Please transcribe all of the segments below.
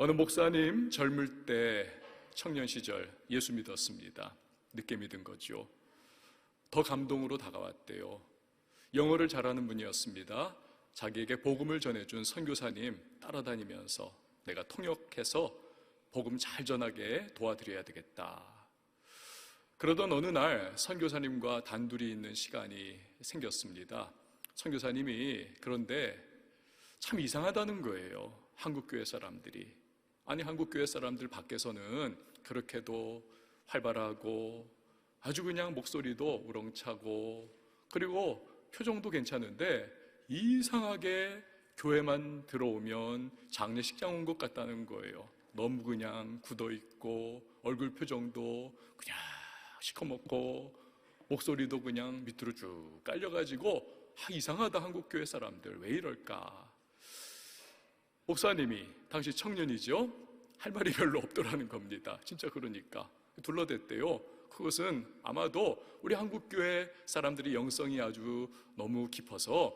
어느 목사님 젊을 때 청년 시절 예수 믿었습니다. 늦게 믿은 거죠. 더 감동으로 다가왔대요. 영어를 잘하는 분이었습니다. 자기에게 복음을 전해준 선교사님 따라다니면서 내가 통역해서 복음 잘 전하게 도와드려야 되겠다. 그러던 어느 날 선교사님과 단둘이 있는 시간이 생겼습니다. 선교사님이 그런데 참 이상하다는 거예요. 한국교회 사람들이. 아니, 한국교회 사람들 밖에서는 그렇게도 활발하고 아주 그냥 목소리도 우렁차고 그리고 표정도 괜찮은데 이상하게 교회만 들어오면 장례식장 온 것 같다는 거예요. 너무 그냥 굳어있고 얼굴 표정도 그냥 시커멓고 목소리도 그냥 밑으로 쭉 깔려가지고 이상하다, 한국교회 사람들 왜 이럴까. 목사님이 당시 청년이죠. 할 말이 별로 없더라는 겁니다. 진짜 그러니까 둘러댔대요. 그것은 아마도 우리 한국교회 사람들이 영성이 아주 너무 깊어서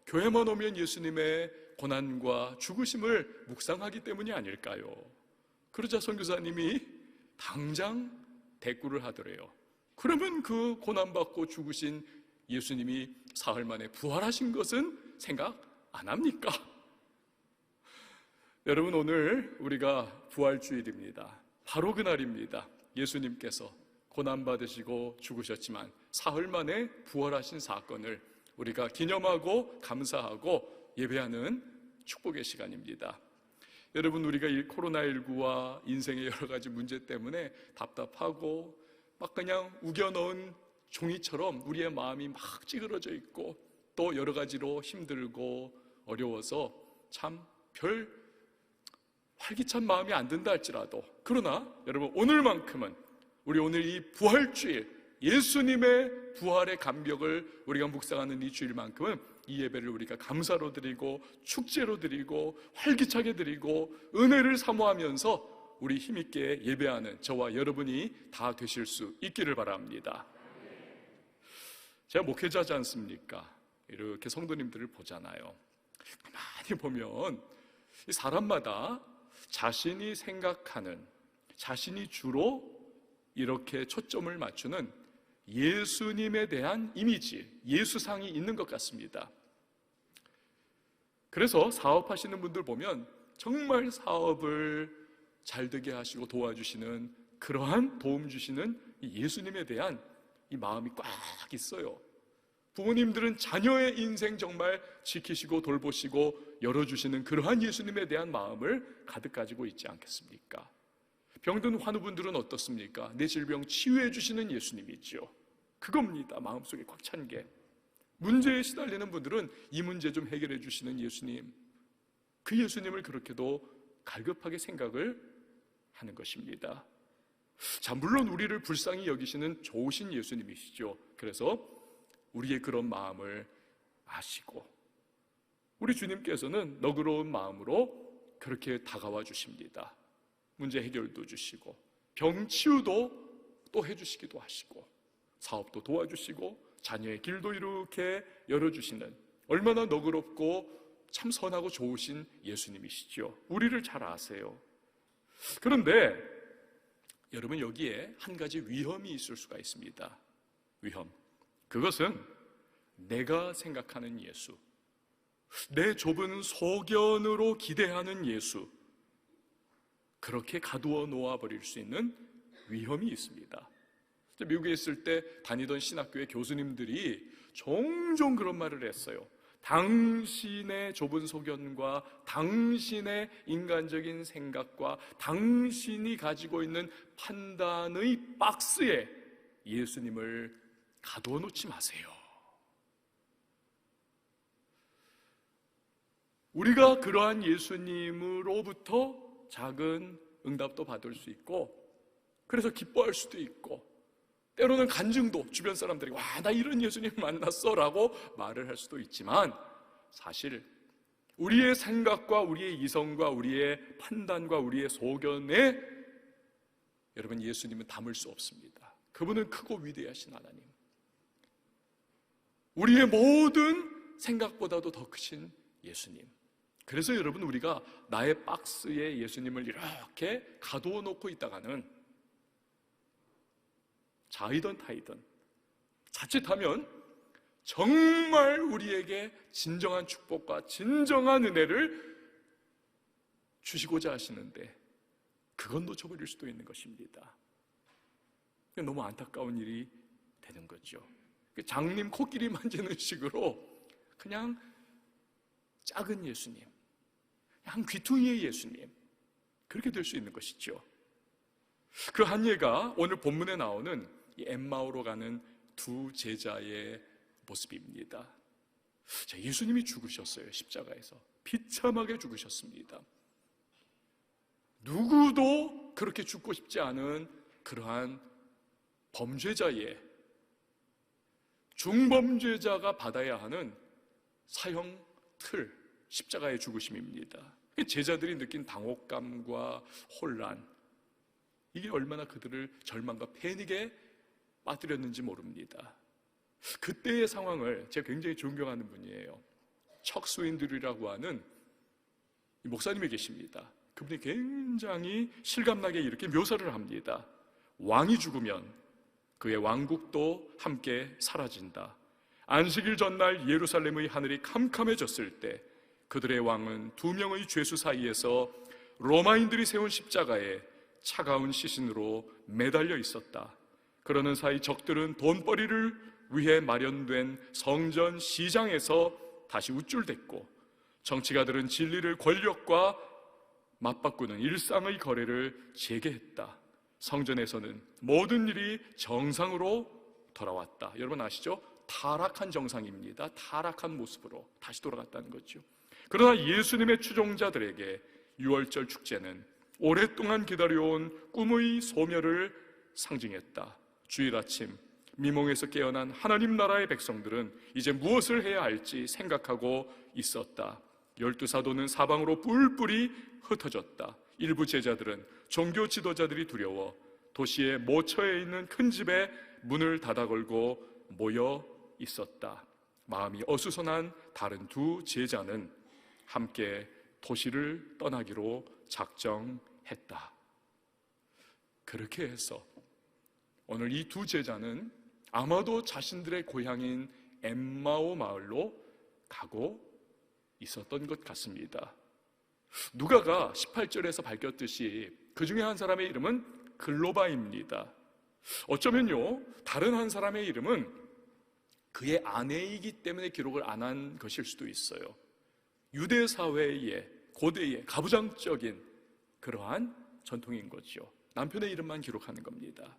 교회만 오면 예수님의 고난과 죽으심을 묵상하기 때문이 아닐까요? 그러자 선교사님이 당장 대꾸를 하더래요. 그러면 그 고난받고 죽으신 예수님이 사흘 만에 부활하신 것은 생각 안 합니까? 여러분, 오늘 우리가 부활주일입니다. 바로 그날입니다. 예수님께서 고난받으시고 죽으셨지만 사흘 만에 부활하신 사건을 우리가 기념하고 감사하고 예배하는 축복의 시간입니다. 여러분, 우리가 이 코로나19와 인생의 여러 가지 문제 때문에 답답하고 막 그냥 우겨넣은 종이처럼 우리의 마음이 막 찌그러져 있고 또 여러 가지로 힘들고 어려워서 참 별 활기찬 마음이 안 든다 할지라도, 그러나 여러분, 오늘만큼은 우리 오늘 이 부활주일, 예수님의 부활의 감격을 우리가 묵상하는 이 주일만큼은 이 예배를 우리가 감사로 드리고 축제로 드리고 활기차게 드리고 은혜를 사모하면서 우리 힘있게 예배하는 저와 여러분이 다 되실 수 있기를 바랍니다. 제가 목회자지 않습니까? 이렇게 성도님들을 보잖아요. 가만히 보면 이 사람마다 자신이 생각하는, 자신이 주로 이렇게 초점을 맞추는 예수님에 대한 이미지, 예수상이 있는 것 같습니다. 그래서 사업하시는 분들 보면 정말 사업을 잘 되게 하시고 도와주시는, 그러한 도움 주시는 이 예수님에 대한 이 마음이 꽉 있어요. 부모님들은 자녀의 인생 정말 지키시고 돌보시고 열어주시는 그러한 예수님에 대한 마음을 가득 가지고 있지 않겠습니까? 병든 환우분들은 어떻습니까? 내 질병 치유해 주시는 예수님이죠. 그겁니다. 마음속에 꽉 찬 게. 문제에 시달리는 분들은 이 문제 좀 해결해 주시는 예수님, 그 예수님을 그렇게도 갈급하게 생각을 하는 것입니다. 자, 물론 우리를 불쌍히 여기시는 좋으신 예수님이시죠. 그래서 우리의 그런 마음을 아시고 우리 주님께서는 너그러운 마음으로 그렇게 다가와 주십니다. 문제 해결도 주시고 병 치유도 또 해주시기도 하시고 사업도 도와주시고 자녀의 길도 이렇게 열어주시는, 얼마나 너그럽고 참 선하고 좋으신 예수님이시죠. 우리를 잘 아세요. 그런데 여러분, 여기에 한 가지 위험이 있을 수가 있습니다. 위험. 그것은 내가 생각하는 예수, 내 좁은 소견으로 기대하는 예수, 그렇게 가두어 놓아버릴 수 있는 위험이 있습니다. 미국에 있을 때 다니던 신학교의 교수님들이 종종 그런 말을 했어요. 당신의 좁은 소견과 당신의 인간적인 생각과 당신이 가지고 있는 판단의 박스에 예수님을 가두어 놓지 마세요. 우리가 그러한 예수님으로부터 작은 응답도 받을 수 있고, 그래서 기뻐할 수도 있고, 때로는 간증도, 주변 사람들이 와, 나 이런 예수님 만났어 라고 말을 할 수도 있지만, 사실 우리의 생각과 우리의 이성과 우리의 판단과 우리의 소견에 여러분, 예수님은 담을 수 없습니다. 그분은 크고 위대하신 하나님, 우리의 모든 생각보다도 더 크신 예수님, 그래서 여러분, 우리가 나의 박스에 예수님을 이렇게 가두어 놓고 있다가는 자이든 타이든 자칫하면 정말 우리에게 진정한 축복과 진정한 은혜를 주시고자 하시는데 그건 놓쳐버릴 수도 있는 것입니다. 너무 안타까운 일이 되는 거죠. 장님 코끼리 만지는 식으로 그냥 작은 예수님, 그냥 귀퉁이의 예수님, 그렇게 될 수 있는 것이죠. 그 한 예가 오늘 본문에 나오는 이 엠마오로 가는 두 제자의 모습입니다. 자, 예수님이 죽으셨어요. 십자가에서 비참하게 죽으셨습니다. 누구도 그렇게 죽고 싶지 않은 그러한 범죄자의, 중범죄자가 받아야 하는 사형 틀, 십자가의 죽으심입니다. 제자들이 느낀 당혹감과 혼란, 이게 얼마나 그들을 절망과 패닉에 빠뜨렸는지 모릅니다. 그때의 상황을 제가 굉장히 존경하는 분이에요. 척스윈들이라고 하는 목사님이 계십니다. 그분이 굉장히 실감나게 이렇게 묘사를 합니다. 왕이 죽으면 그의 왕국도 함께 사라진다. 안식일 전날 예루살렘의 하늘이 캄캄해졌을 때 그들의 왕은 두 명의 죄수 사이에서 로마인들이 세운 십자가에 차가운 시신으로 매달려 있었다. 그러는 사이 적들은 돈벌이를 위해 마련된 성전 시장에서 다시 우쭐댔고, 정치가들은 진리를 권력과 맞바꾸는 일상의 거래를 재개했다. 성전에서는 모든 일이 정상으로 돌아왔다. 여러분 아시죠? 타락한 정상입니다. 타락한 모습으로 다시 돌아갔다는 거죠. 그러나 예수님의 추종자들에게 유월절 축제는 오랫동안 기다려온 꿈의 소멸을 상징했다. 주일 아침 미몽에서 깨어난 하나님 나라의 백성들은 이제 무엇을 해야 할지 생각하고 있었다. 12사도는 사방으로 뿔뿔이 흩어졌다. 일부 제자들은 종교 지도자들이 두려워 도시의 모처에 있는 큰 집에 문을 닫아 걸고 모여 있었다. 마음이 어수선한 다른 두 제자는 함께 도시를 떠나기로 작정했다. 그렇게 해서 오늘 이 두 제자는 아마도 자신들의 고향인 엠마오 마을로 가고 있었던 것 같습니다. 누가가 18절에서 밝혔듯이 그 중에 한 사람의 이름은 글로바입니다. 어쩌면요, 다른 한 사람의 이름은 그의 아내이기 때문에 기록을 안 한 것일 수도 있어요. 유대 사회의 고대의 가부장적인 그러한 전통인 거죠. 남편의 이름만 기록하는 겁니다.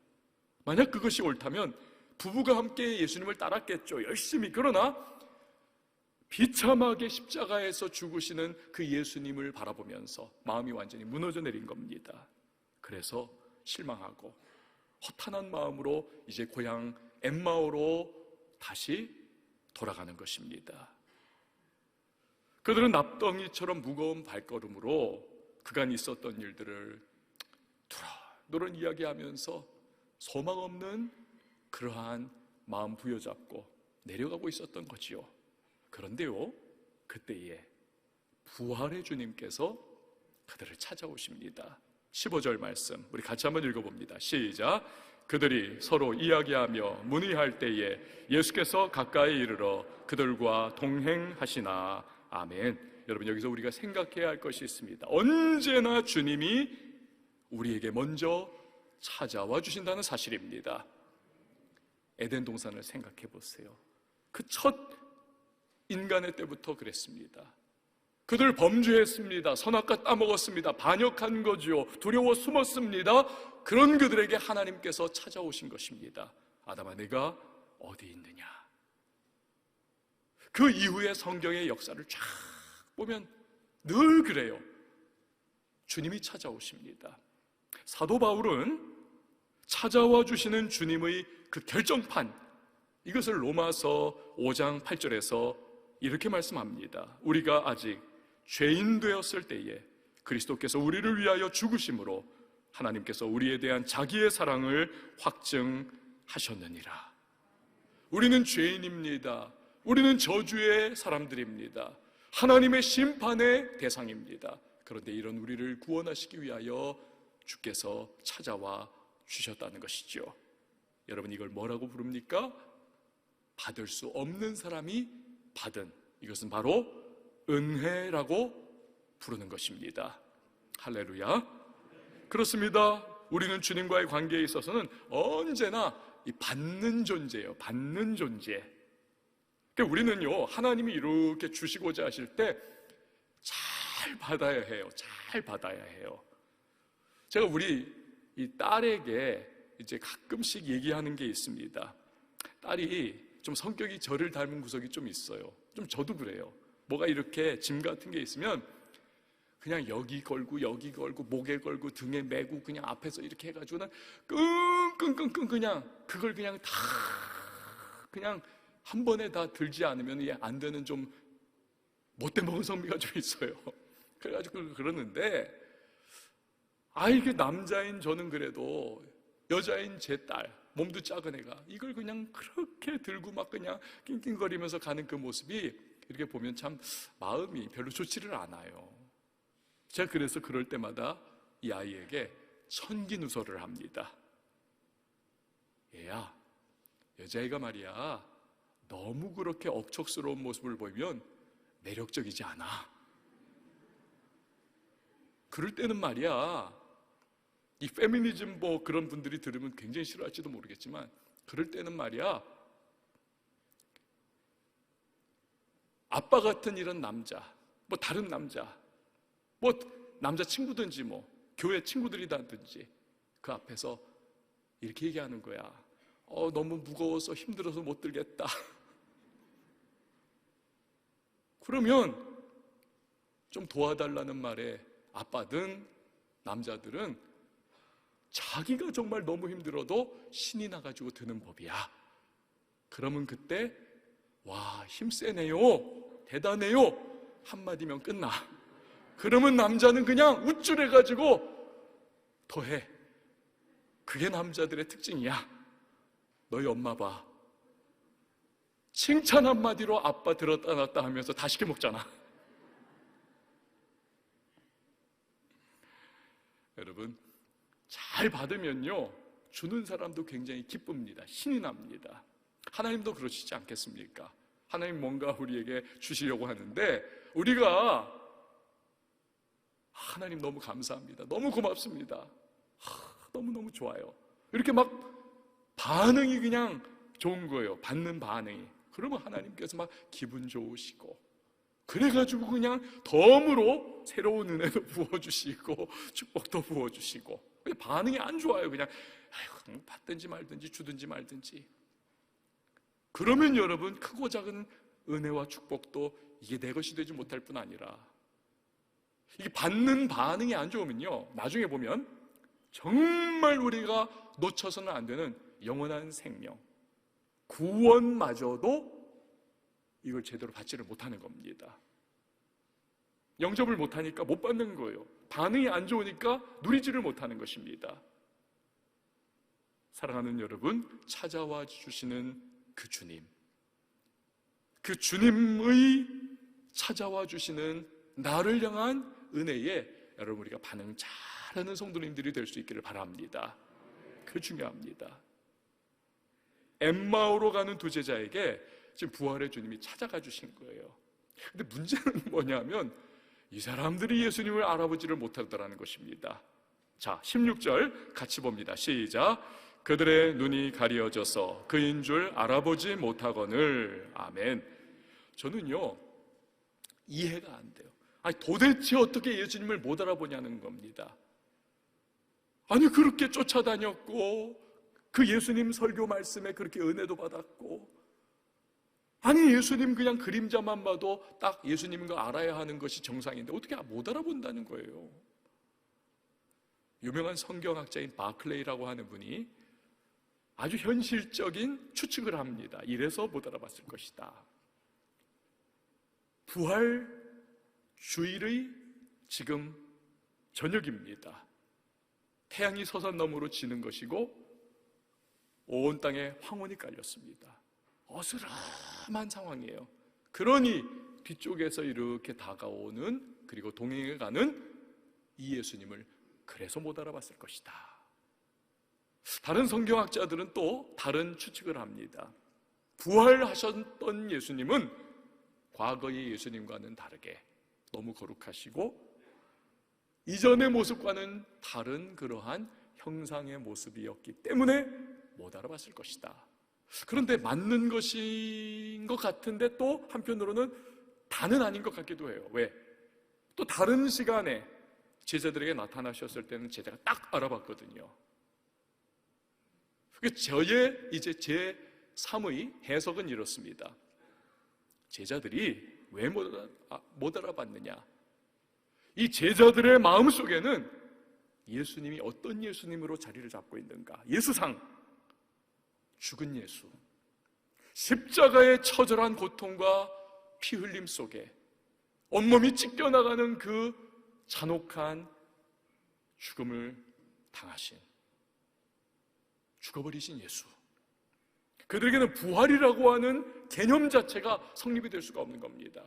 만약 그것이 옳다면 부부가 함께 예수님을 따랐겠죠. 열심히. 그러나 비참하게 십자가에서 죽으시는 그 예수님을 바라보면서 마음이 완전히 무너져 내린 겁니다. 그래서 실망하고 허탄한 마음으로 이제 고향 엠마오로 다시 돌아가는 것입니다. 그들은 납덩이처럼 무거운 발걸음으로 그간 있었던 일들을 두런두런 이야기하면서 소망 없는 그러한 마음 부여잡고 내려가고 있었던 거지요. 그런데요, 그때에 부활의 주님께서 그들을 찾아오십니다. 15절 말씀 우리 같이 한번 읽어봅니다. 시작. 그들이 서로 이야기하며 문의할 때에 예수께서 가까이 이르러 그들과 동행하시나. 아멘. 여러분, 여기서 우리가 생각해야 할 것이 있습니다. 언제나 주님이 우리에게 먼저 찾아와 주신다는 사실입니다. 에덴 동산을 생각해 보세요. 그 첫 인간의 때부터 그랬습니다. 그들 범죄했습니다. 선악과 따먹었습니다. 반역한 거죠. 두려워 숨었습니다. 그런 그들에게 하나님께서 찾아오신 것입니다. 아담아, 내가 어디 있느냐? 그 이후의 성경의 역사를 쫙 보면 늘 그래요. 주님이 찾아오십니다. 사도 바울은 찾아와 주시는 주님의 그 결정판, 이것을 로마서 5장 8절에서 이렇게 말씀합니다. 우리가 아직 죄인 되었을 때에 그리스도께서 우리를 위하여 죽으심으로 하나님께서 우리에 대한 자기의 사랑을 확증하셨느니라. 우리는 죄인입니다. 우리는 저주의 사람들입니다. 하나님의 심판의 대상입니다. 그런데 이런 우리를 구원하시기 위하여 주께서 찾아와 주셨다는 것이죠. 여러분, 이걸 뭐라고 부릅니까? 받을 수 없는 사람이 받은, 이것은 바로 은혜라고 부르는 것입니다. 할렐루야. 그렇습니다. 우리는 주님과의 관계에 있어서는 언제나 이 받는 존재예요. 받는 존재. 그러니까 우리는요, 하나님이 이렇게 주시고자 하실 때 잘 받아야 해요. 잘 받아야 해요. 제가 우리 이 딸에게 이제 가끔씩 얘기하는 게 있습니다. 딸이 좀 성격이 저를 닮은 구석이 좀 있어요. 좀 저도 그래요. 뭐가 이렇게 짐 같은 게 있으면 그냥 여기 걸고 여기 걸고 목에 걸고 등에 메고 그냥 앞에서 이렇게 해가지고는 끙끙끙끙 그냥 그걸 그냥 다 그냥 한 번에 다 들지 않으면 안 되는 좀 못돼 먹은 성미가 좀 있어요. 그래가지고 그러는데 이게 남자인 저는 그래도 여자인 제 딸, 몸도 작은 애가 이걸 그냥 그렇게 들고 막 그냥 낑낑거리면서 가는 그 모습이 이렇게 보면 참 마음이 별로 좋지를 않아요. 제가 그래서 그럴 때마다 이 아이에게 천기누설을 합니다. 얘야, 여자애가 말이야, 너무 그렇게 억척스러운 모습을 보이면 매력적이지 않아. 그럴 때는 말이야, 이 페미니즘 뭐 그런 분들이 들으면 굉장히 싫어할지도 모르겠지만, 그럴 때는 말이야, 아빠 같은 이런 남자, 뭐 다른 남자, 뭐 남자 친구든지 뭐 교회 친구들이라든지 그 앞에서 이렇게 얘기하는 거야. 너무 무거워서 힘들어서 못 들겠다. 그러면 좀 도와달라는 말에 아빠든 남자들은 자기가 정말 너무 힘들어도 신이 나가지고 드는 법이야. 그러면 그때 와, 힘세네요, 대단해요 한마디면 끝나. 그러면 남자는 그냥 우쭐해가지고 더해. 그게 남자들의 특징이야. 너희 엄마 봐, 칭찬 한마디로 아빠 들었다 놨다 하면서 다 시켜 먹잖아. 여러분, 잘 받으면요, 주는 사람도 굉장히 기쁩니다. 신이 납니다. 하나님도 그러시지 않겠습니까? 하나님 뭔가 우리에게 주시려고 하는데 우리가 하나님 너무 감사합니다, 너무 고맙습니다, 너무너무 좋아요, 이렇게 막 반응이 그냥 좋은 거예요. 받는 반응이. 그러면 하나님께서 막 기분 좋으시고, 그래가지고 그냥 덤으로 새로운 은혜도 부어주시고 축복도 부어주시고. 반응이 안 좋아요. 그냥 받든지 말든지 주든지 말든지. 그러면 여러분, 크고 작은 은혜와 축복도 이게 내 것이 되지 못할 뿐 아니라, 이게 받는 반응이 안 좋으면요, 나중에 보면 정말 우리가 놓쳐서는 안 되는 영원한 생명, 구원마저도 이걸 제대로 받지를 못하는 겁니다. 영접을 못하니까 못 받는 거예요. 반응이 안 좋으니까 누리지를 못하는 것입니다. 사랑하는 여러분, 찾아와 주시는 그 주님, 그 주님의 찾아와 주시는 나를 향한 은혜에 여러분, 우리가 반응 잘하는 성도님들이 될 수 있기를 바랍니다. 그 중요합니다. 엠마오로 가는 두 제자에게 지금 부활의 주님이 찾아가 주신 거예요. 근데 문제는 뭐냐면 이 사람들이 예수님을 알아보지를 못하더라는 것입니다. 자, 16절 같이 봅니다. 시작. 그들의 눈이 가려져서 그인 줄 알아보지 못하거늘. 아멘. 저는요, 이해가 안 돼요. 도대체 어떻게 예수님을 못 알아보냐는 겁니다. 그렇게 쫓아다녔고 그 예수님 설교 말씀에 그렇게 은혜도 받았고, 예수님 그냥 그림자만 봐도 딱 예수님인 거 알아야 하는 것이 정상인데 어떻게 못 알아본다는 거예요. 유명한 성경학자인 바클레이라고 하는 분이 아주 현실적인 추측을 합니다. 이래서 못 알아봤을 것이다. 부활 주일의 지금 저녁입니다. 태양이 서산 너머로 지는 것이고 온 땅에 황혼이 깔렸습니다. 어스름한 상황이에요. 그러니 뒤쪽에서 이렇게 다가오는, 그리고 동행해가는 이 예수님을 그래서 못 알아봤을 것이다. 다른 성경학자들은 또 다른 추측을 합니다. 부활하셨던 예수님은 과거의 예수님과는 다르게 너무 거룩하시고 이전의 모습과는 다른 그러한 형상의 모습이었기 때문에 못 알아봤을 것이다. 그런데 맞는 것인 것 같은데 또 한편으로는 다는 아닌 것 같기도 해요. 왜? 또 다른 시간에 제자들에게 나타나셨을 때는 제자가 딱 알아봤거든요. 저의 이제 제 3의 해석은 이렇습니다. 제자들이 왜 못 알아봤느냐? 이 제자들의 마음속에는 예수님이 어떤 예수님으로 자리를 잡고 있는가? 예수상, 죽은 예수, 십자가의 처절한 고통과 피 흘림 속에 온몸이 찢겨나가는 그 잔혹한 죽음을 당하신, 죽어버리신 예수, 그들에게는 부활이라고 하는 개념 자체가 성립이 될 수가 없는 겁니다.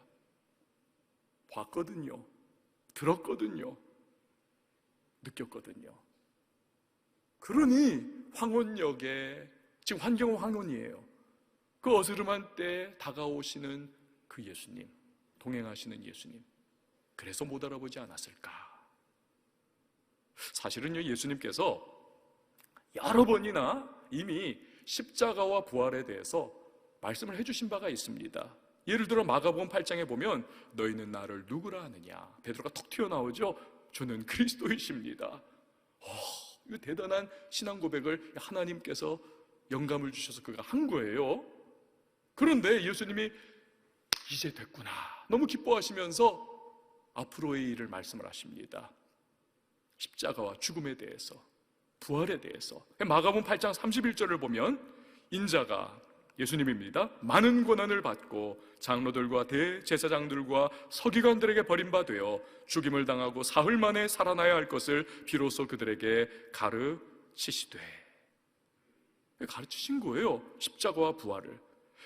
봤거든요, 들었거든요, 느꼈거든요. 그러니 황혼역에, 지금 환경은 황혼이에요. 그 어스름한 때 다가오시는 그 예수님, 동행하시는 예수님, 그래서 못 알아보지 않았을까? 사실은요, 예수님께서 여러 번이나 이미 십자가와 부활에 대해서 말씀을 해주신 바가 있습니다. 예를 들어 마가복음 8장에 보면 너희는 나를 누구라 하느냐? 베드로가 톡 튀어나오죠. 저는 그리스도이십니다. 이거 대단한 신앙 고백을 하나님께서 영감을 주셔서 그가 한 거예요. 그런데 예수님이 이제 됐구나, 너무 기뻐하시면서 앞으로의 일을 말씀을 하십니다. 십자가와 죽음에 대해서, 부활에 대해서. 마가복음 8장 31절을 보면 인자가, 예수님입니다, 많은 고난을 받고 장로들과 대제사장들과 서기관들에게 버림받아 죽임을 당하고 사흘 만에 살아나야 할 것을 비로소 그들에게 가르치시되. 가르치신 거예요, 십자가와 부활을.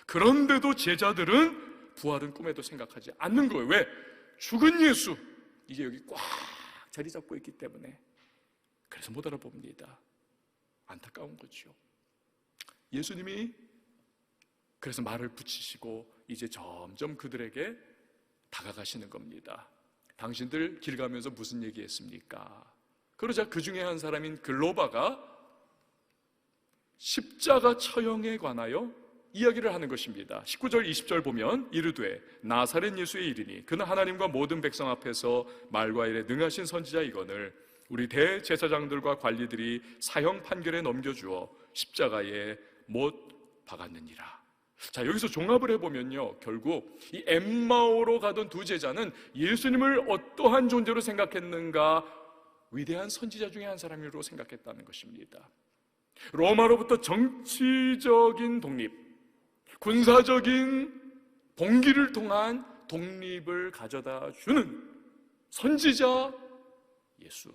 그런데도 제자들은 부활은 꿈에도 생각하지 않는 거예요. 왜? 죽은 예수, 이게 여기 꽉 자리 잡고 있기 때문에. 그래서 못 알아봅니다. 안타까운 거죠. 예수님이 그래서 말을 붙이시고 이제 점점 그들에게 다가가시는 겁니다. 당신들 길 가면서 무슨 얘기했습니까? 그러자 그 중에 한 사람인 글로바가 십자가 처형에 관하여 이야기를 하는 것입니다. 19절 20절 보면 이르되 나사렛 예수의 이르니 그는 하나님과 모든 백성 앞에서 말과 일에 능하신 선지자이거늘 우리 대제사장들과 관리들이 사형 판결에 넘겨주어 십자가에 못 박았느니라. 자, 여기서 종합을 해보면요, 결국 이 엠마오로 가던 두 제자는 예수님을 어떠한 존재로 생각했는가? 위대한 선지자 중에 한 사람으로 생각했다는 것입니다. 로마로부터 정치적인 독립, 군사적인 봉기를 통한 독립을 가져다 주는 선지자 예수.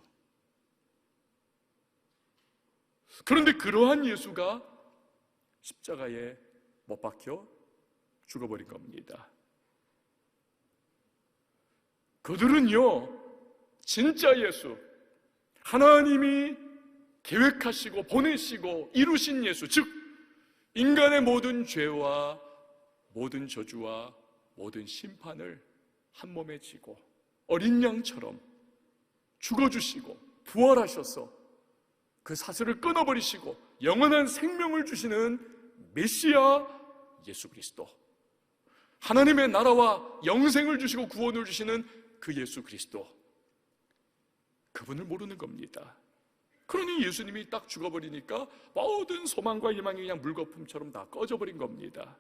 그런데 그러한 예수가 십자가에 못 박혀 죽어버린 겁니다. 그들은요, 진짜 예수, 하나님이 계획하시고 보내시고 이루신 예수, 즉 인간의 모든 죄와 모든 저주와 모든 심판을 한 몸에 지고 어린 양처럼 죽어주시고 부활하셔서 그 사슬을 끊어버리시고 영원한 생명을 주시는 메시아 예수 그리스도, 하나님의 나라와 영생을 주시고 구원을 주시는 그 예수 그리스도, 그분을 모르는 겁니다. 그러니 예수님이 딱 죽어버리니까 모든 소망과 희망이 그냥 물거품처럼 다 꺼져버린 겁니다.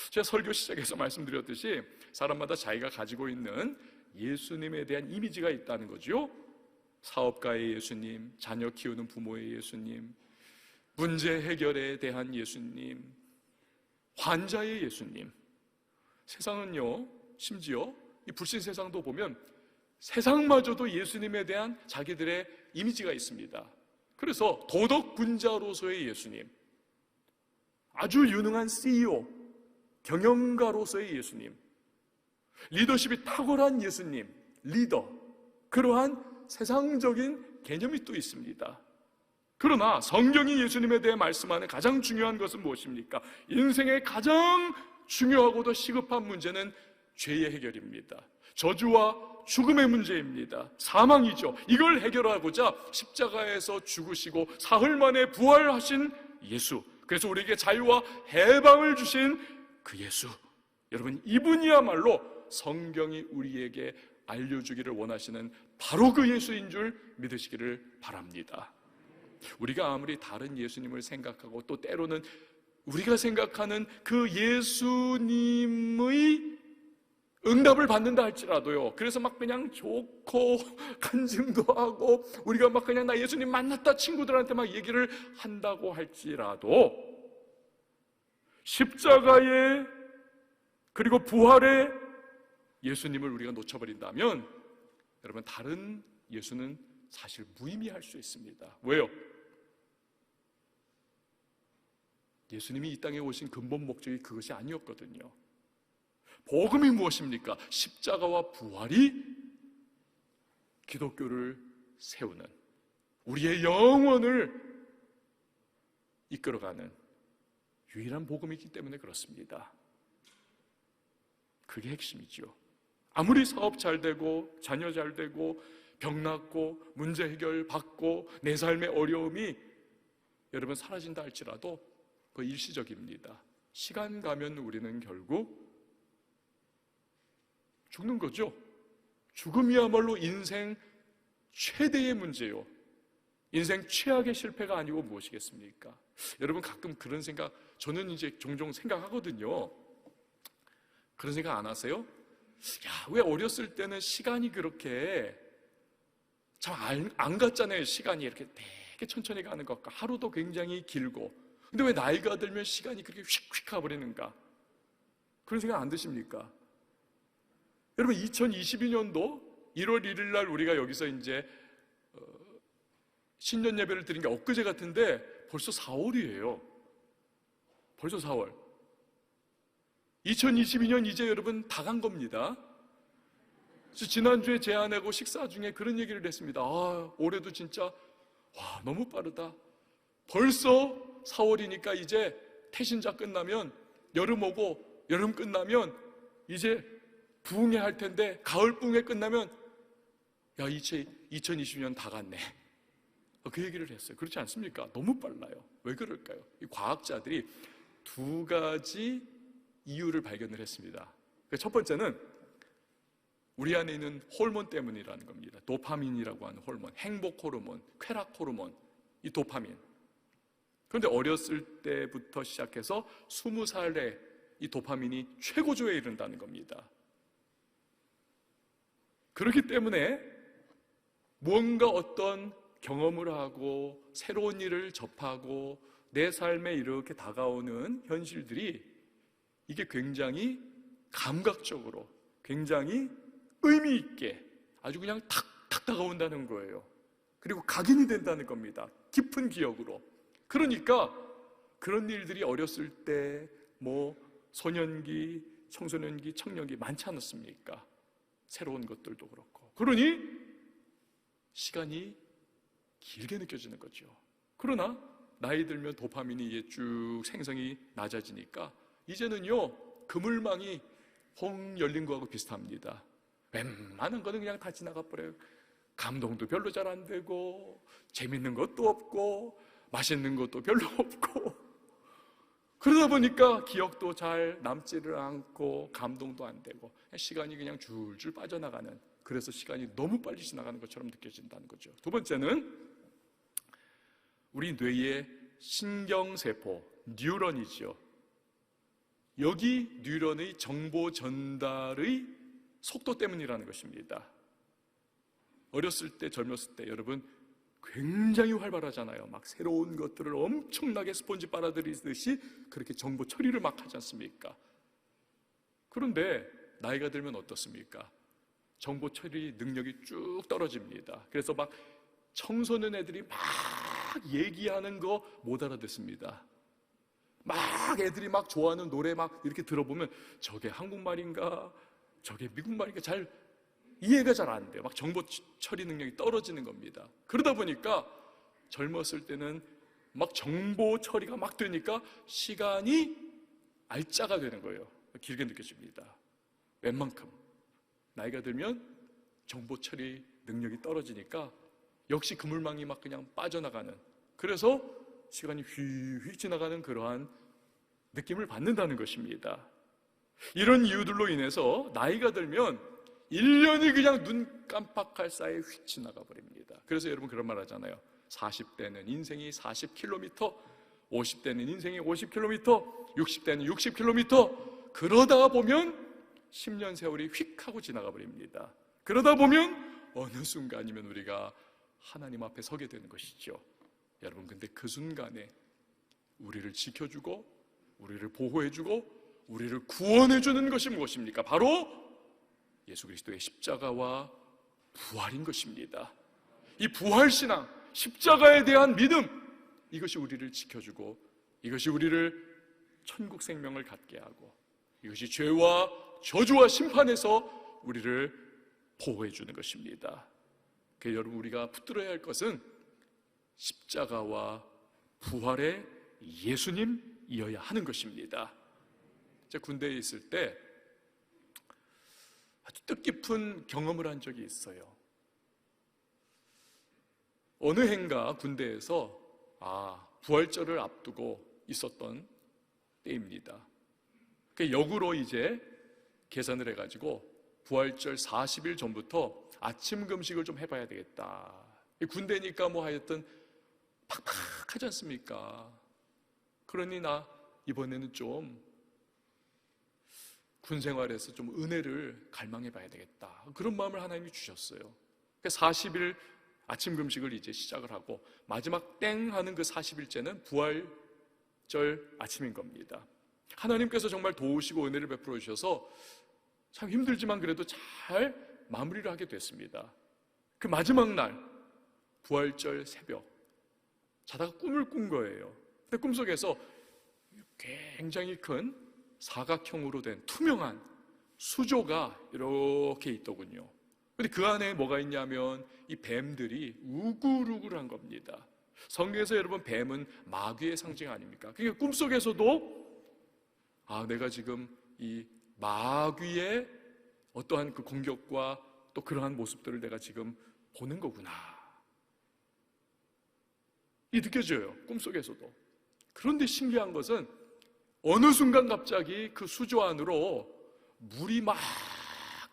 제가 설교 시작에서 말씀드렸듯이 사람마다 자기가 가지고 있는 예수님에 대한 이미지가 있다는 거죠. 사업가의 예수님, 자녀 키우는 부모의 예수님, 문제 해결에 대한 예수님, 환자의 예수님. 세상은요, 심지어 이 불신 세상도 보면 세상마저도 예수님에 대한 자기들의 이미지가 있습니다. 그래서 도덕군자로서의 예수님, 아주 유능한 CEO, 경영가로서의 예수님, 리더십이 탁월한 예수님, 리더, 그러한 세상적인 개념이 또 있습니다. 그러나 성경이 예수님에 대해 말씀하는 가장 중요한 것은 무엇입니까? 인생의 가장 중요하고도 시급한 문제는 죄의 해결입니다. 저주와 죽음의 문제입니다. 사망이죠. 이걸 해결하고자 십자가에서 죽으시고 사흘 만에 부활하신 예수, 그래서 우리에게 자유와 해방을 주신 그 예수, 여러분, 이분이야말로 성경이 우리에게 알려주기를 원하시는 바로 그 예수인 줄 믿으시기를 바랍니다. 우리가 아무리 다른 예수님을 생각하고 또 때로는 우리가 생각하는 그 예수님의 응답을 받는다 할지라도요, 그래서 막 그냥 좋고 간증도 하고 우리가 막 그냥 나 예수님 만났다 친구들한테 막 얘기를 한다고 할지라도 십자가에 그리고 부활의 예수님을 우리가 놓쳐버린다면 여러분, 다른 예수는 사실 무의미할 수 있습니다. 왜요? 예수님이 이 땅에 오신 근본 목적이 그것이 아니었거든요. 복음이 무엇입니까? 십자가와 부활이 기독교를 세우는, 우리의 영혼을 이끌어가는 유일한 복음이기 때문에 그렇습니다. 그게 핵심이죠. 아무리 사업 잘 되고 자녀 잘 되고 병 낫고 문제 해결 받고 내 삶의 어려움이 여러분 사라진다 할지라도 그 일시적입니다. 시간 가면 우리는 결국 죽는 거죠. 죽음이야말로 인생 최대의 문제요, 인생 최악의 실패가 아니고 무엇이겠습니까? 여러분, 가끔 그런 생각 저는 이제 종종 생각하거든요. 그런 생각 안 하세요? 야, 왜 어렸을 때는 시간이 그렇게 참 안 갔잖아요. 시간이 이렇게 되게 천천히 가는 것 같고 하루도 굉장히 길고, 근데 왜 나이가 들면 시간이 그렇게 휙휙 가버리는가? 그런 생각 안 드십니까? 여러분, 2022년도 1월 1일 날 우리가 여기서 이제 신년 예배를 드린 게 엊그제 같은데 벌써 4월이에요. 벌써 4월. 2022년 이제 여러분 다 간 겁니다. 그래서 지난주에 제 아내하고 식사 중에 그런 얘기를 했습니다. 아, 올해도 진짜 너무 빠르다. 벌써 4월이니까 이제 태신자 끝나면 여름 오고, 여름 끝나면 이제 부흥회 할 텐데 가을 부흥회 끝나면 야, 이제 2020년 다 갔네. 그 얘기를 했어요. 그렇지 않습니까? 너무 빨라요. 왜 그럴까요? 이 과학자들이 두 가지 이유를 발견을 했습니다. 첫 번째는 우리 안에 있는 호르몬 때문이라는 겁니다. 도파민이라고 하는 호르몬, 행복 호르몬, 쾌락 호르몬, 이 도파민. 그런데 어렸을 때부터 시작해서 20살에 이 도파민이 최고조에 이른다는 겁니다. 그렇기 때문에 무언가 어떤 경험을 하고 새로운 일을 접하고 내 삶에 이렇게 다가오는 현실들이 이게 굉장히 감각적으로, 굉장히 의미 있게 아주 그냥 탁탁 다가온다는 거예요. 그리고 각인이 된다는 겁니다. 깊은 기억으로. 그러니까 그런 일들이 어렸을 때 소년기, 청소년기, 청년기 많지 않았습니까? 새로운 것들도 그렇고. 그러니 시간이 길게 느껴지는 거죠. 그러나 나이 들면 도파민이 이제 쭉 생성이 낮아지니까 이제는요, 그물망이 홍 열린 거하고 비슷합니다. 웬만한 거는 그냥 다 지나가 버려요. 감동도 별로 잘 안 되고, 재밌는 것도 없고, 맛있는 것도 별로 없고, 그러다 보니까 기억도 잘 남지를 않고 감동도 안 되고 시간이 그냥 줄줄 빠져나가는, 그래서 시간이 너무 빨리 지나가는 것처럼 느껴진다는 거죠. 두 번째는 우리 뇌의 신경세포, 뉴런이죠. 여기 뉴런의 정보 전달의 속도 때문이라는 것입니다. 어렸을 때, 젊었을 때 여러분 굉장히 활발하잖아요. 막 새로운 것들을 엄청나게 스폰지 빨아들이듯이 그렇게 정보 처리를 막 하지 않습니까? 그런데 나이가 들면 어떻습니까? 정보 처리 능력이 쭉 떨어집니다. 그래서 막 청소년 애들이 막 얘기하는 거 못 알아듣습니다. 막 애들이 막 좋아하는 노래 막 이렇게 들어보면 저게 한국말인가 저게 미국 말이니까 잘 이해가 잘 안 돼요. 막 정보 처리 능력이 떨어지는 겁니다. 그러다 보니까 젊었을 때는 막 정보 처리가 막 되니까 시간이 알짜가 되는 거예요. 길게 느껴집니다. 웬만큼 나이가 들면 정보 처리 능력이 떨어지니까 역시 그물망이 막 그냥 빠져나가는, 그래서 시간이 휘휘 지나가는 그러한 느낌을 받는다는 것입니다. 이런 이유들로 인해서 나이가 들면 1년이 그냥 눈 깜빡할 사이에 휙 지나가 버립니다. 그래서 여러분 그런 말 하잖아요. 40대는 인생이 40km, 50대는 인생이 50km, 60대는 60km. 그러다 보면 10년 세월이 휙 하고 지나가 버립니다. 그러다 보면 어느 순간이면 우리가 하나님 앞에 서게 되는 것이죠. 여러분, 근데 그 순간에 우리를 지켜주고 우리를 보호해주고 우리를 구원해주는 것이 무엇입니까? 바로 예수 그리스도의 십자가와 부활인 것입니다. 이 부활신앙, 십자가에 대한 믿음, 이것이 우리를 지켜주고 이것이 우리를 천국 생명을 갖게 하고 이것이 죄와 저주와 심판에서 우리를 보호해주는 것입니다. 그래서 여러분, 우리가 붙들어야 할 것은 십자가와 부활의 예수님이어야 하는 것입니다. 제가 군대에 있을 때 아주 뜻깊은 경험을 한 적이 있어요. 어느 해인가 군대에서 부활절을 앞두고 있었던 때입니다. 그 역으로 이제 계산을 해가지고 부활절 40일 전부터 아침 금식을 좀 해봐야 되겠다. 군대니까 뭐 하여튼 팍팍하지 않습니까? 그러니 나 이번에는 좀 군생활에서 좀 은혜를 갈망해 봐야 되겠다. 그런 마음을 하나님이 주셨어요. 40일 아침 금식을 이제 시작을 하고 마지막 땡 하는 그 40일째는 부활절 아침인 겁니다. 하나님께서 정말 도우시고 은혜를 베풀어 주셔서 참 힘들지만 그래도 잘 마무리를 하게 됐습니다. 그 마지막 날 부활절 새벽 자다가 꿈을 꾼 거예요. 근데 꿈속에서 굉장히 큰 사각형으로 된 투명한 수조가 이렇게 있더군요. 근데 그 안에 뭐가 있냐면 이 뱀들이 우글우글한 겁니다. 성경에서 여러분 뱀은 마귀의 상징 아닙니까? 그러니까 꿈속에서도 내가 지금 이 마귀의 어떠한 그 공격과 또 그러한 모습들을 내가 지금 보는 거구나, 이 느껴져요, 꿈속에서도. 그런데 신기한 것은 어느 순간 갑자기 그 수조 안으로 물이 막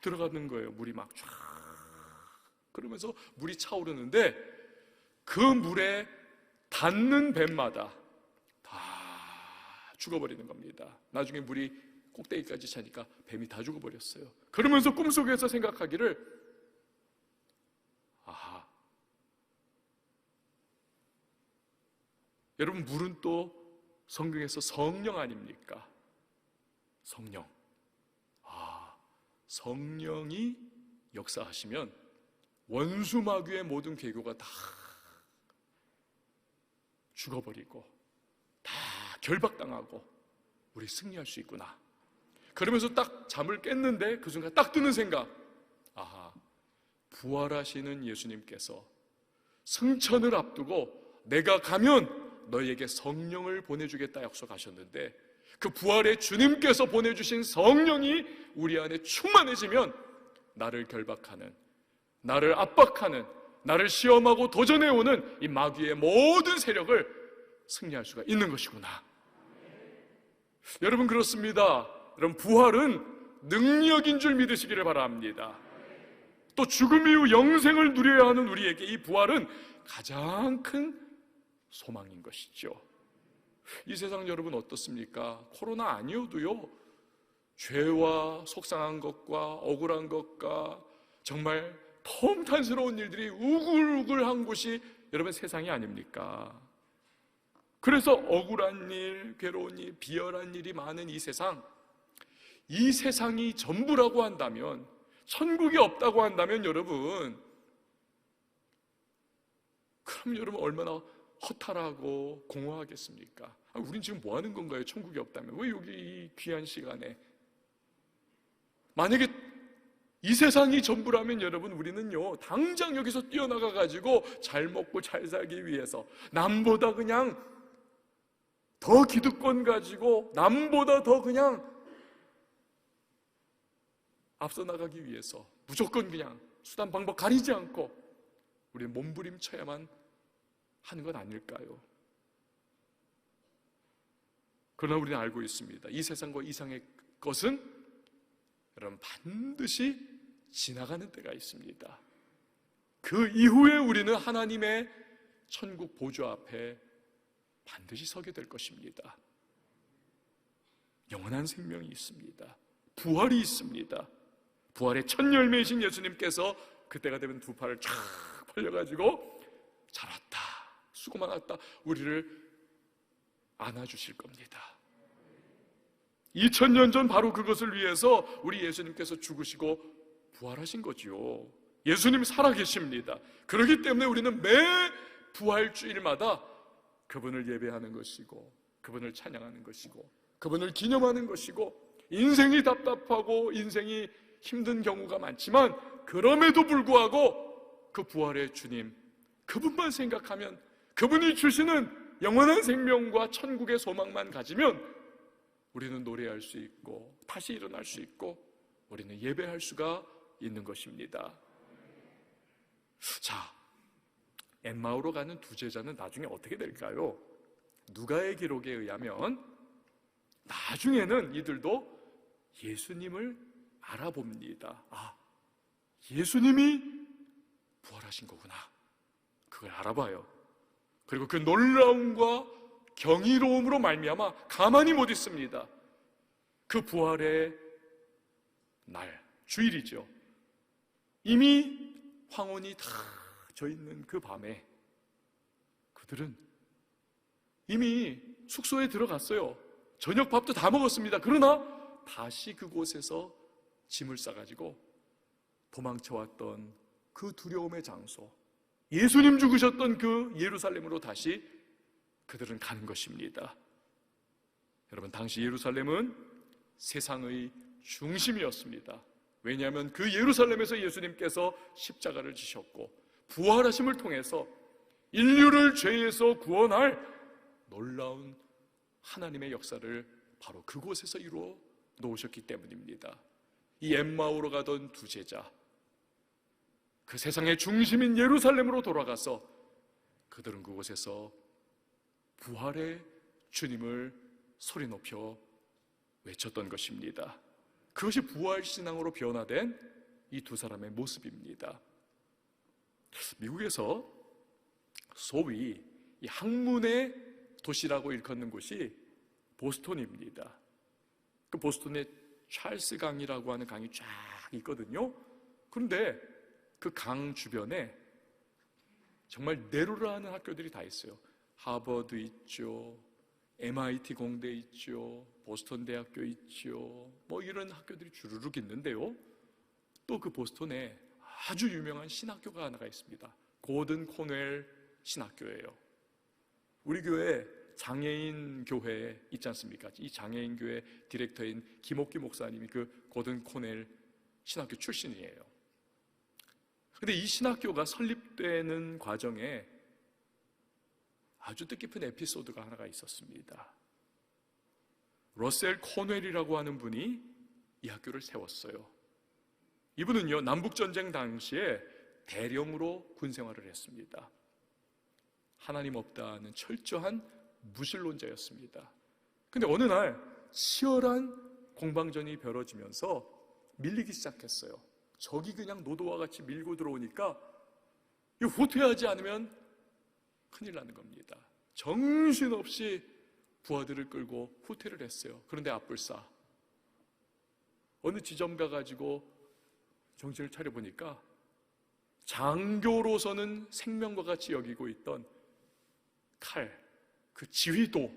들어가는 거예요. 물이 막 쫙. 그러면서 물이 차오르는데 그 물에 닿는 뱀마다 다 죽어버리는 겁니다. 나중에 물이 꼭대기까지 차니까 뱀이 다 죽어버렸어요. 그러면서 꿈속에서 생각하기를 여러분, 물은 또 성경에서 성령 아닙니까? 성령. 성령이 역사하시면 원수 마귀의 모든 계교가 다 죽어버리고 다 결박당하고 우리 승리할 수 있구나. 그러면서 딱 잠을 깼는데 그 순간 딱 드는 생각, 부활하시는 예수님께서 승천을 앞두고 내가 가면 너희에게 성령을 보내주겠다 약속하셨는데, 그 부활의 주님께서 보내주신 성령이 우리 안에 충만해지면 나를 결박하는, 나를 압박하는, 나를 시험하고 도전해오는 이 마귀의 모든 세력을 승리할 수가 있는 것이구나. 여러분, 그렇습니다. 여러분, 부활은 능력인 줄 믿으시기를 바랍니다. 또 죽음 이후 영생을 누려야 하는 우리에게 이 부활은 가장 큰 소망인 것이죠. 이 세상 여러분 어떻습니까? 코로나 아니어도요, 죄와 속상한 것과 억울한 것과 정말 통탄스러운 일들이 우글우글한 곳이 여러분 세상이 아닙니까? 그래서 억울한 일, 괴로운 일, 비열한 일이 많은 이 세상이 전부라고 한다면, 천국이 없다고 한다면 여러분, 그럼 여러분 얼마나 허탈하고 공허하겠습니까? 우린 지금 뭐 하는 건가요? 천국이 없다면 왜 여기 이 귀한 시간에? 만약에 이 세상이 전부라면 여러분, 우리는요 당장 여기서 뛰어나가 가지고 잘 먹고 잘 살기 위해서, 남보다 그냥 더 기득권 가지고 남보다 더 그냥 앞서 나가기 위해서 무조건 그냥 수단 방법 가리지 않고 우리는 몸부림쳐야만 하는 건 아닐까요? 그러나 우리는 알고 있습니다. 이 세상과 이상의 것은 여러분 반드시 지나가는 때가 있습니다. 그 이후에 우리는 하나님의 천국 보좌 앞에 반드시 서게 될 것입니다. 영원한 생명이 있습니다. 부활이 있습니다. 부활의 첫 열매이신 예수님께서 그때가 되면 두 팔을 쫙 벌려가지고 잘 왔다, 수고 많았다, 우리를 안아주실 겁니다. 2000년 전 바로 그것을 위해서 우리 예수님께서 죽으시고 부활하신 거지요. 예수님 살아계십니다. 그렇기 때문에 우리는 매 부활주일마다 그분을 예배하는 것이고, 그분을 찬양하는 것이고, 그분을 기념하는 것이고, 인생이 답답하고 인생이 힘든 경우가 많지만 그럼에도 불구하고 그 부활의 주님, 그분만 생각하면, 그분이 주시는 영원한 생명과 천국의 소망만 가지면 우리는 노래할 수 있고 다시 일어날 수 있고 우리는 예배할 수가 있는 것입니다. 자, 엠마오로 가는 두 제자는 나중에 어떻게 될까요? 누가의 기록에 의하면 나중에는 이들도 예수님을 알아봅니다. 아, 예수님이 부활하신 거구나. 그걸 알아봐요. 그리고 그 놀라움과 경이로움으로 말미암아 가만히 못 있습니다. 그 부활의 날, 주일이죠. 이미 황혼이 다 져 있는 그 밤에 그들은 이미 숙소에 들어갔어요. 저녁 밥도 다 먹었습니다. 그러나 다시 그곳에서 짐을 싸가지고 도망쳐왔던 그 두려움의 장소, 예수님 죽으셨던 그 예루살렘으로 다시 그들은 가는 것입니다. 여러분, 당시 예루살렘은 세상의 중심이었습니다. 왜냐하면 그 예루살렘에서 예수님께서 십자가를 지셨고 부활하심을 통해서 인류를 죄에서 구원할 놀라운 하나님의 역사를 바로 그곳에서 이루어 놓으셨기 때문입니다. 이 엠마오로 가던 두 제자, 그 세상의 중심인 예루살렘으로 돌아가서 그들은 그곳에서 부활의 주님을 소리 높여 외쳤던 것입니다. 그것이 부활신앙으로 변화된 이 두 사람의 모습입니다. 미국에서 소위 이 학문의 도시라고 일컫는 곳이 보스턴입니다. 그 보스턴에 찰스 강이라고 하는 강이 쫙 있거든요. 그런데 그 강 주변에 정말 네로라 하는 학교들이 다 있어요. 하버드 있죠, MIT 공대 있죠, 보스턴 대학교 있죠, 뭐 이런 학교들이 주르륵 있는데요. 또 그 보스턴에 아주 유명한 신학교가 하나가 있습니다. 고든 코넬 신학교예요. 우리 교회 장애인 교회 있지 않습니까? 이 장애인 교회 디렉터인 김옥기 목사님이 그 고든 코넬 신학교 출신이에요. 근데 이 신학교가 설립되는 과정에 아주 뜻깊은 에피소드가 하나가 있었습니다. 러셀 코넬이라고 하는 분이 이 학교를 세웠어요. 이분은요, 남북전쟁 당시에 대령으로 군생활을 했습니다. 하나님 없다는 철저한 무신론자였습니다. 근데 어느 날 치열한 공방전이 벌어지면서 밀리기 시작했어요. 적이 그냥 노도와 같이 밀고 들어오니까 이거 후퇴하지 않으면 큰일 나는 겁니다. 정신없이 부하들을 끌고 후퇴를 했어요. 그런데 앞불싸 어느 지점 가가지고 정신을 차려보니까 장교로서는 생명과 같이 여기고 있던 칼, 그 지휘도,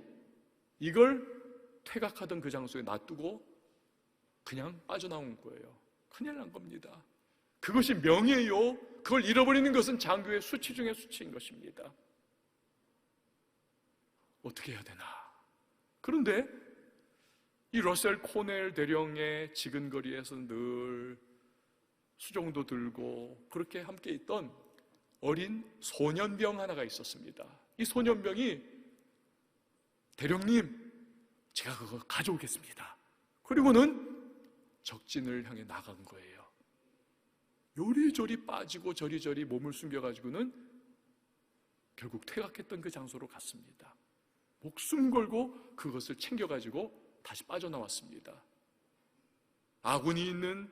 이걸 퇴각하던 그 장소에 놔두고 그냥 빠져나온 거예요. 큰일 난 겁니다. 그것이 명예요. 그걸 잃어버리는 것은 장교의 수치 중에 수치인 것입니다. 어떻게 해야 되나? 그런데 이 러셀 코넬 대령의 지근거리에서 늘 수종도 들고 그렇게 함께 있던 어린 소년병 하나가 있었습니다. 이 소년병이 대령님, 제가 그거 가져오겠습니다. 그리고는 적진을 향해 나간 거예요. 요리조리 빠지고 저리저리 몸을 숨겨가지고는 결국 퇴각했던 그 장소로 갔습니다. 목숨 걸고 그것을 챙겨가지고 다시 빠져나왔습니다. 아군이 있는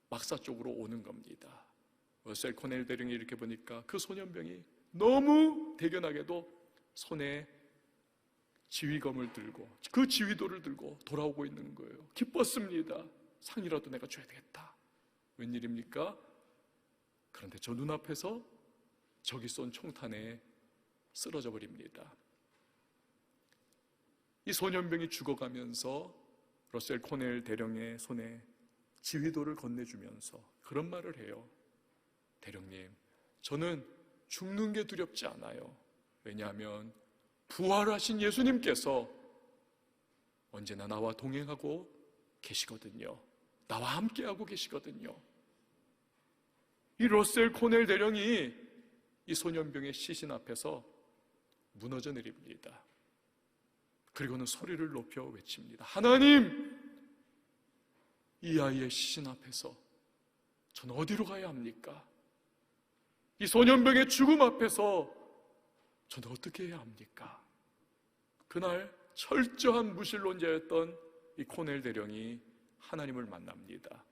막사 쪽으로 오는 겁니다. 러셀 코넬 대령이 이렇게 보니까 그 소년병이 너무 대견하게도 손에 지휘검을 들고 그 지휘도를 들고 돌아오고 있는 거예요. 기뻤습니다. 상이라도 내가 줘야 되겠다. 웬일입니까? 그런데 저 눈앞에서 적이 쏜 총탄에 쓰러져 버립니다. 이 소년병이 죽어가면서 러셀 코넬 대령의 손에 지휘도를 건네주면서 그런 말을 해요. 대령님, 저는 죽는 게 두렵지 않아요. 왜냐하면 부활하신 예수님께서 언제나 나와 동행하고 계시거든요. 나와 함께하고 계시거든요. 이 러셀 코넬 대령이 이 소년병의 시신 앞에서 무너져 내립니다. 그리고는 소리를 높여 외칩니다. 하나님, 이 아이의 시신 앞에서 저는 어디로 가야 합니까? 이 소년병의 죽음 앞에서 저는 어떻게 해야 합니까? 그날 철저한 무신론자였던 이 코넬 대령이 하나님을 만납니다.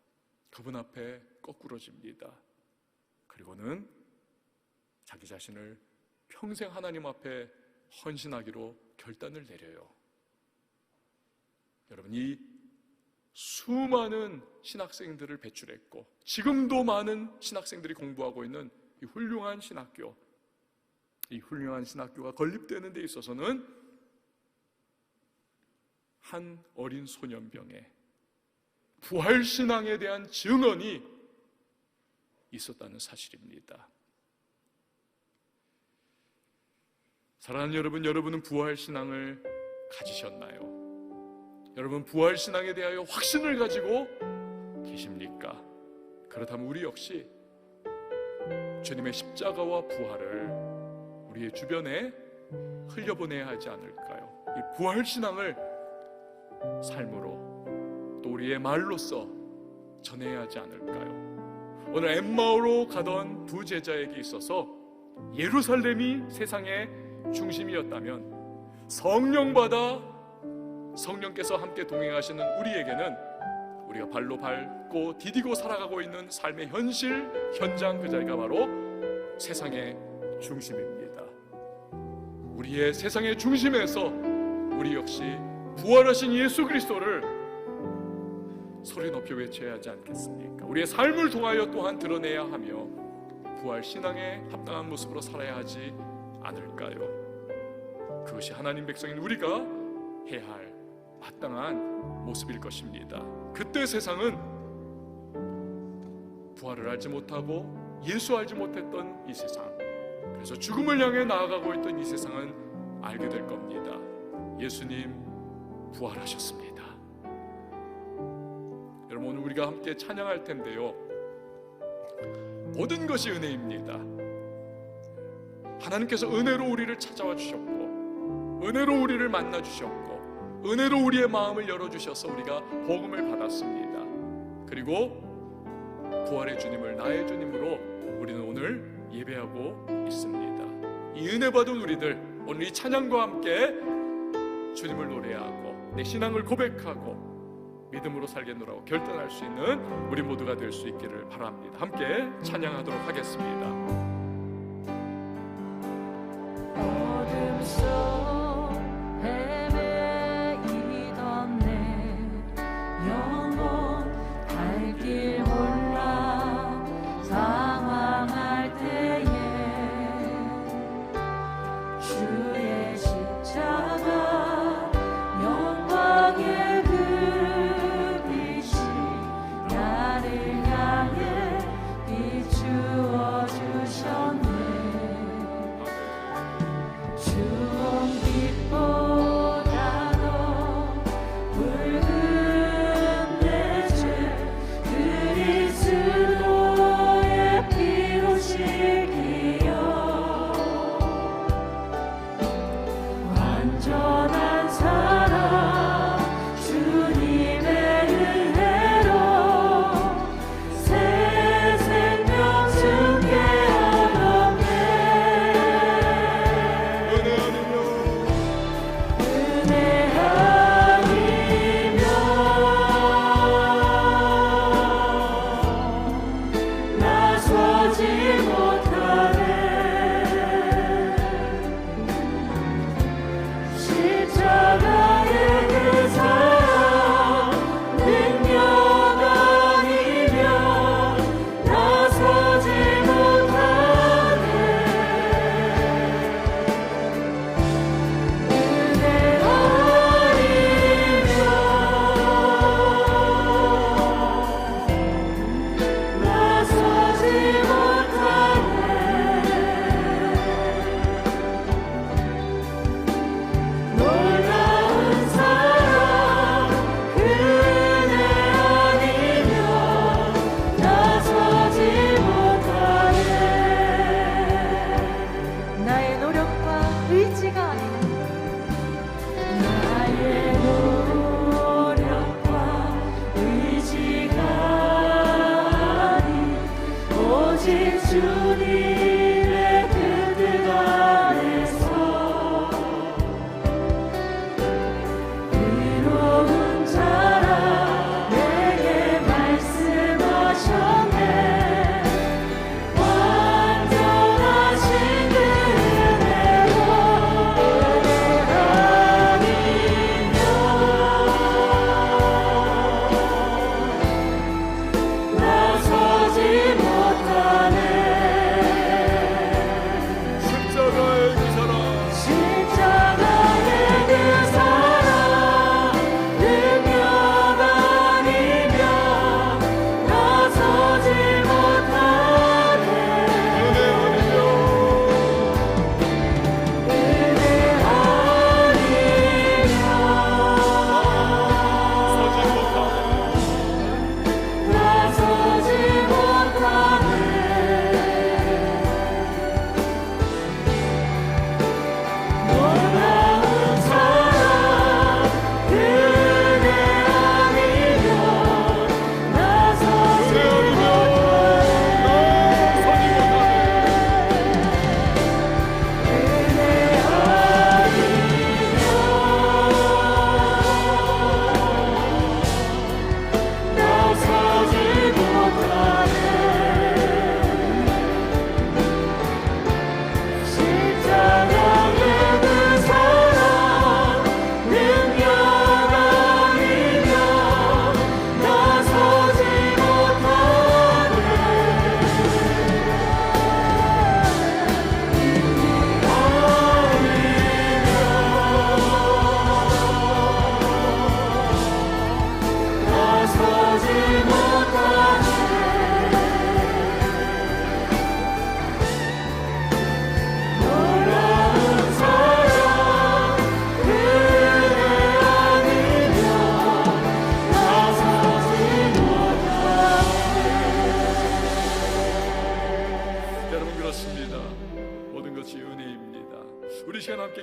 그분 앞에 거꾸러집니다. 그리고는 자기 자신을 평생 하나님 앞에 헌신하기로 결단을 내려요. 여러분, 이 수많은 신학생들을 배출했고 지금도 많은 신학생들이 공부하고 있는 이 훌륭한 신학교가 건립되는 데 있어서는 한 어린 소년병의 부활신앙에 대한 증언이 있었다는 사실입니다. 사랑하는 여러분, 여러분은 부활신앙을 가지셨나요? 여러분, 부활신앙에 대하여 확신을 가지고 계십니까? 그렇다면 우리 역시 주님의 십자가와 부활을 우리의 주변에 흘려보내야 하지 않을까요? 이 부활신앙을 삶으로 또 우리의 말로써 전해야 하지 않을까요? 오늘 엠마오로 가던 두 제자에게 있어서 예루살렘이 세상의 중심이었다면 성령께서 함께 동행하시는 우리에게는 우리가 발로 밟고 디디고 살아가고 있는 삶의 현장, 그 자리가 바로 세상의 중심입니다. 우리의 세상의 중심에서 우리 역시 부활하신 예수 그리스도를 소리 높여 외쳐야 하지 않겠습니까? 우리의 삶을 통하여 또한 드러내야 하며 부활 신앙에 합당한 모습으로 살아야 하지 않을까요? 그것이 하나님 백성인 우리가 해야 할 마땅한 모습일 것입니다. 그때 세상은 부활을 알지 못하고 예수 알지 못했던 이 세상, 그래서 죽음을 향해 나아가고 있던 이 세상은 알게 될 겁니다. 예수님 부활하셨습니다. 여러분, 오늘 우리가 함께 찬양할 텐데요, 모든 것이 은혜입니다. 하나님께서 은혜로 우리를 찾아와 주셨고, 은혜로 우리를 만나 주셨고, 은혜로 우리의 마음을 열어주셔서 우리가 복음을 받았습니다. 그리고 부활의 주님을 나의 주님으로 우리는 오늘 예배하고 있습니다. 이 은혜 받은 우리들, 오늘 이 찬양과 함께 주님을 노래하고 내 신앙을 고백하고 믿음으로 살겠노라고 결단할 수 있는 우리 모두가 될 수 있기를 바랍니다. 함께 찬양하도록 하겠습니다. 어둠 속 헤매이던 내 영혼 갈 길 몰라 상황할 때에 주의 십자가 영광의 그 빛이 나를 향해 비추어 주셔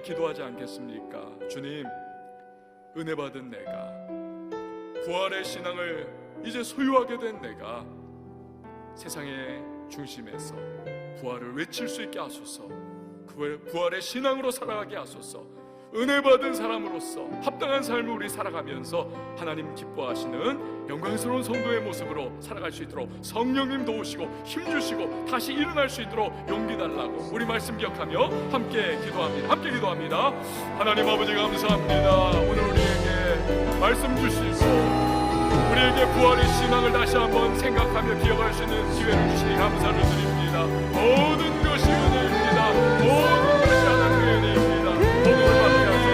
기도하지 않겠습니까? 주님, 은혜 받은 내가, 부활의 신앙을 이제 소유하게 된 내가 세상의 중심에서 부활을 외칠 수 있게 하소서. 그 부활의 신앙으로 살아가게 하소서. 은혜 받은 사람으로서 합당한 삶을 우리 살아가면서 하나님 기뻐하시는 영광스러운 성도의 모습으로 살아갈 수 있도록 성령님 도우시고 힘주시고 다시 일어날 수 있도록 용기 달라고 우리 말씀 기억하며 함께 기도합니다. 하나님 아버지 감사합니다. 오늘 우리에게 말씀 주시고 우리에게 부활의 신앙을 다시 한번 생각하며 기억할 수 있는 기회를 주시니 감사를 드립니다. 모든 것이 은혜입니다. 모든 것이 하나님의 은혜입니다. 복음을 받게 하소서.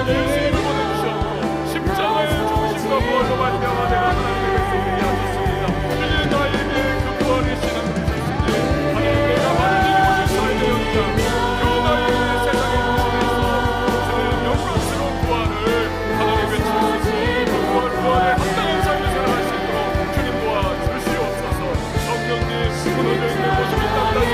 예수님을 보내주셨고 십자가의 죽으심과 부활로 말미암아 내가 하나님의 백성이 되게 하셨습니다. 이제 나에게 그 부활의 신앙을 주시니 하나님 내가 받은 이곳이 삶의 영이다. 그 나의 세상의 중심에서 그 영광스러운 부활을 하나님 외칠 수 있고 그 부활에 합당한 삶을 살아갈 수 있도록 주님 도와주시옵소서. 성령님 무너져 있는 모습이 따뜻하게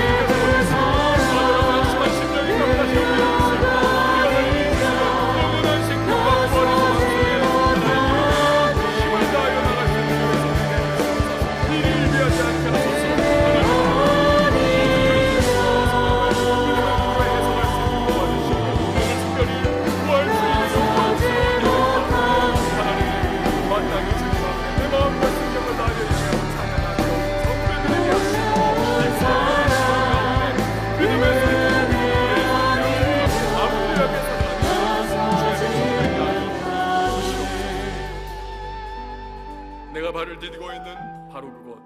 내가 발을 디디고 있는 바로 그곳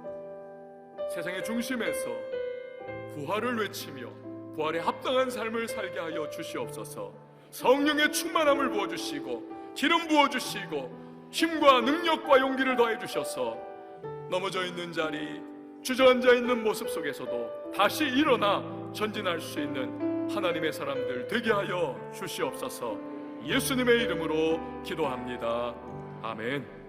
세상의 중심에서 부활을 외치며 부활에 합당한 삶을 살게 하여 주시옵소서. 성령의 충만함을 부어주시고 기름 부어주시고 힘과 능력과 용기를 더해 주셔서 넘어져 있는 자리 주저앉아 있는 모습 속에서도 다시 일어나 전진할 수 있는 하나님의 사람들 되게 하여 주시옵소서. 예수님의 이름으로 기도합니다. 아멘.